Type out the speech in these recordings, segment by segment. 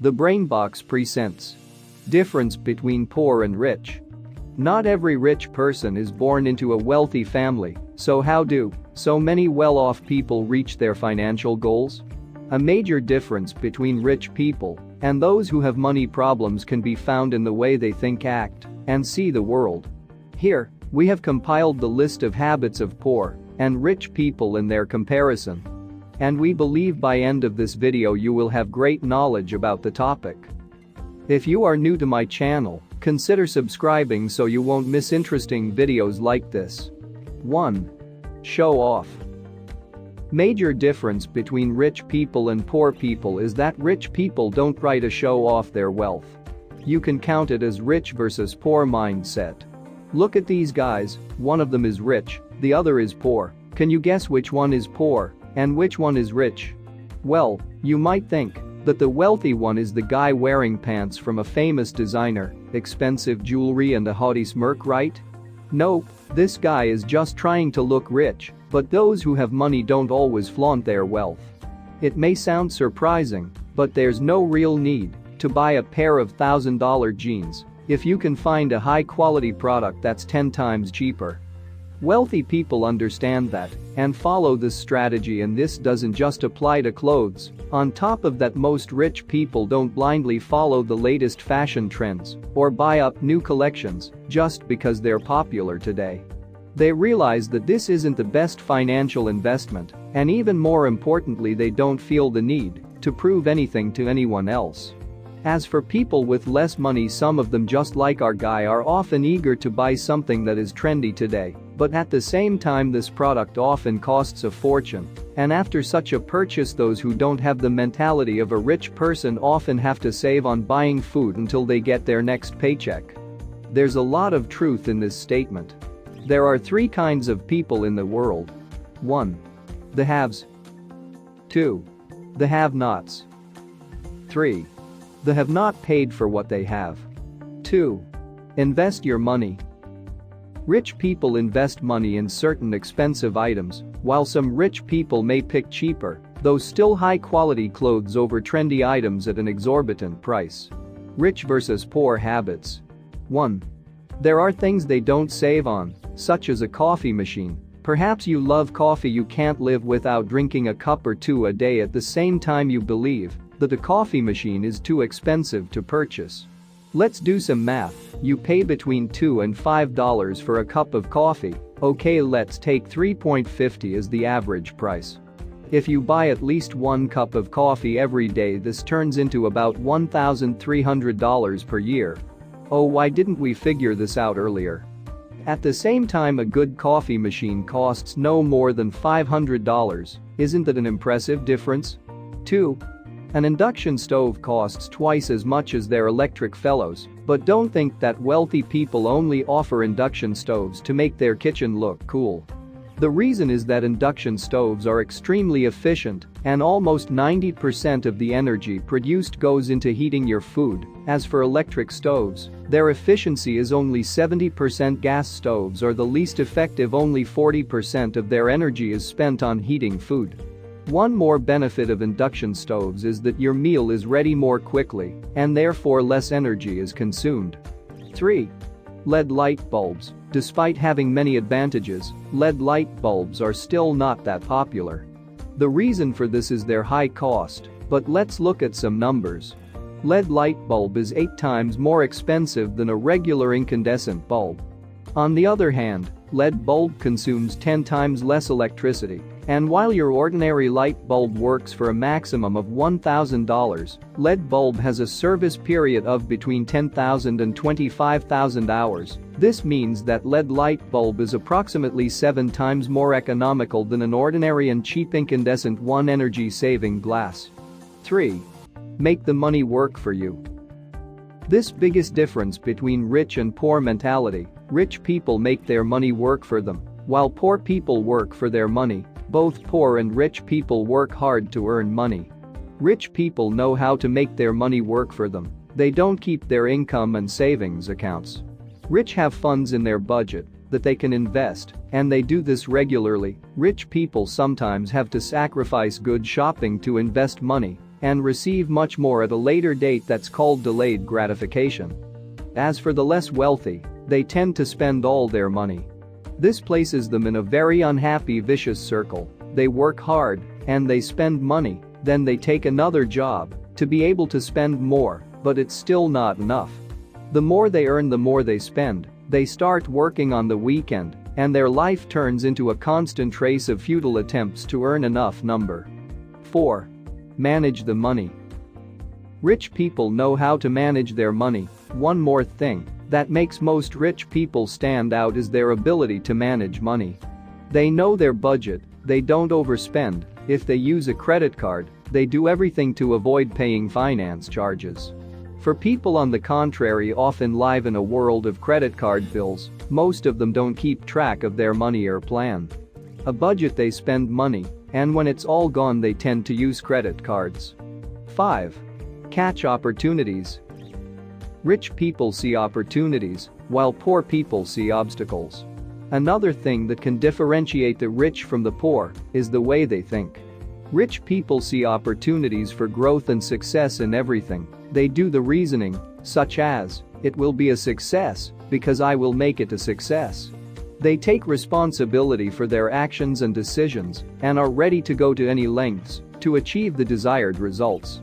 The BRAINBOX presents. Difference between poor and rich. Not every rich person is born into a wealthy family, so how do so many well-off people reach their financial goals? A major difference between rich people and those who have money problems can be found in the way they think, act, and see the world. Here, we have compiled the list of habits of poor and rich people in their comparison. And we believe by end of this video you will have great knowledge about the topic. If you are new to my channel, consider subscribing so you won't miss interesting videos like this. 1. Show off. Major difference between rich people and poor people is that rich people don't try to show off their wealth. You can count it as rich versus poor mindset. Look at these guys, one of them is rich, the other is poor. Can you guess which one is poor and which one is rich? Well, you might think that the wealthy one is the guy wearing pants from a famous designer, expensive jewelry and a haughty smirk, right? Nope, this guy is just trying to look rich, but those who have money don't always flaunt their wealth. It may sound surprising, but there's no real need to buy a pair of $1,000 jeans if you can find a high-quality product that's 10 times cheaper. Wealthy people understand that and follow this strategy, and this doesn't just apply to clothes. On top of that, most rich people don't blindly follow the latest fashion trends or buy up new collections just because they're popular today. They realize that this isn't the best financial investment, and even more importantly, they don't feel the need to prove anything to anyone else. As for people with less money, some of them, just like our guy, are often eager to buy something that is trendy today, but at the same time this product often costs a fortune, and after such a purchase those who don't have the mentality of a rich person often have to save on buying food until they get their next paycheck. There's a lot of truth in this statement. There are 3 kinds of people in the world. 1. The haves. 2. The have-nots. 3. The have not paid for what they have. 2. Invest your money. Rich people invest money in certain expensive items, while some rich people may pick cheaper, though still high-quality clothes over trendy items at an exorbitant price. Rich versus poor habits. 1. There are things they don't save on, such as a coffee machine. Perhaps you love coffee, you can't live without drinking a cup or 2 a day. At the same time, you believe that a coffee machine is too expensive to purchase. Let's do some math. You pay between $2 and $5 for a cup of coffee. Okay, let's take 3.50 as the average price. If you buy at least 1 cup of coffee every day, this turns into about $1,300 per year. Oh, why didn't we figure this out earlier? At the same time, a good coffee machine costs no more than $500. Isn't that an impressive difference? 2. An induction stove costs twice as much as their electric fellows, but don't think that wealthy people only offer induction stoves to make their kitchen look cool. The reason is that induction stoves are extremely efficient, and almost 90% of the energy produced goes into heating your food. As for electric stoves, their efficiency is only 70%. Gas stoves are the least effective, only 40% of their energy is spent on heating food. One more benefit of induction stoves is that your meal is ready more quickly, and therefore less energy is consumed. 3. LED light bulbs. Despite having many advantages, LED light bulbs are still not that popular. The reason for this is their high cost, but let's look at some numbers. LED light bulb is 8 times more expensive than a regular incandescent bulb. On the other hand, LED bulb consumes 10 times less electricity. And while your ordinary light bulb works for a maximum of $1,000, LED bulb has a service period of between 10,000 and 25,000 hours. This means that LED light bulb is approximately 7 times more economical than an ordinary and cheap incandescent one. Energy-saving glass. 3. Make the money work for you. This biggest difference between rich and poor mentality. Rich people make their money work for them, while poor people work for their money. Both poor and rich people work hard to earn money. Rich people know how to make their money work for them. They don't keep their income and savings accounts. Rich have funds in their budget that they can invest, and they do this regularly. Rich people sometimes have to sacrifice good shopping to invest money, and receive much more at a later date. That's called delayed gratification. As for the less wealthy, they tend to spend all their money. This places them in a very unhappy vicious circle. They work hard, and they spend money, then they take another job to be able to spend more, but it's still not enough. The more they earn, the more they spend. They start working on the weekend, and their life turns into a constant race of futile attempts to earn enough number. 4. Manage the money. Rich people know how to manage their money. One more thing that makes most rich people stand out is their ability to manage money. They know their budget, they don't overspend. If they use a credit card, they do everything to avoid paying finance charges. For people on the contrary, often live in a world of credit card bills, most of them don't keep track of their money or plan a budget. They spend money, and when it's all gone they tend to use credit cards. 5. Catch opportunities. Rich people see opportunities, while poor people see obstacles. Another thing that can differentiate the rich from the poor is the way they think. Rich people see opportunities for growth and success in everything. They do the reasoning, such as, it will be a success because I will make it a success. They take responsibility for their actions and decisions and are ready to go to any lengths to achieve the desired results.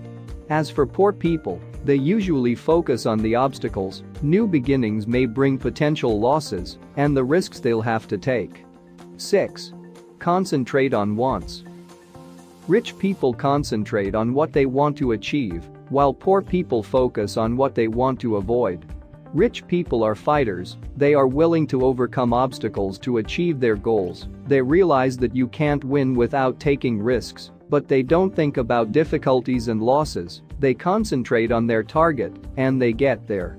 As for poor people, they usually focus on the obstacles. New beginnings may bring potential losses and the risks they'll have to take. 6. Concentrate on wants. Rich people concentrate on what they want to achieve, while poor people focus on what they want to avoid. Rich people are fighters. They are willing to overcome obstacles to achieve their goals. They realize that you can't win without taking risks, but they don't think about difficulties and losses. They concentrate on their target, and they get there.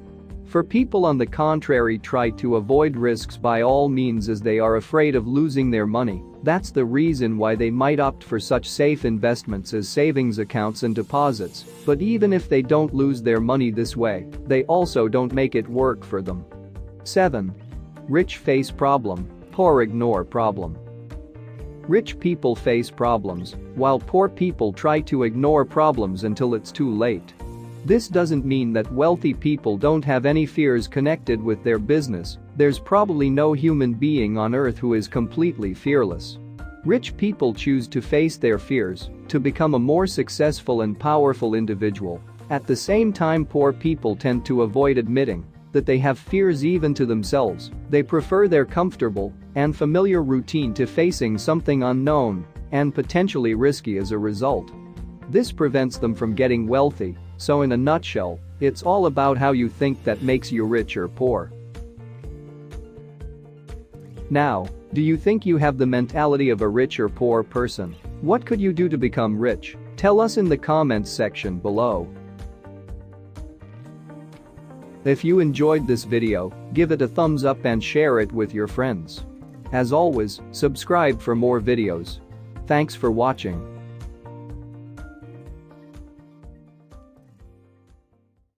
For people on the contrary, try to avoid risks by all means as they are afraid of losing their money. That's the reason why they might opt for such safe investments as savings accounts and deposits. But even if they don't lose their money this way, they also don't make it work for them. 7. Rich face problem, poor ignore problem. Rich people face problems, while poor people try to ignore problems until it's too late. This doesn't mean that wealthy people don't have any fears connected with their business. There's probably no human being on earth who is completely fearless. Rich people choose to face their fears to become a more successful and powerful individual. At the same time, poor people tend to avoid admitting that they have fears even to themselves. They prefer their comfortable and familiar routine to facing something unknown and potentially risky as a result. This prevents them from getting wealthy. So in a nutshell, it's all about how you think that makes you rich or poor. Now, do you think you have the mentality of a rich or poor person? What could you do to become rich? Tell us in the comments section below. If you enjoyed this video, give it a thumbs up and share it with your friends. As always, subscribe for more videos. Thanks for watching.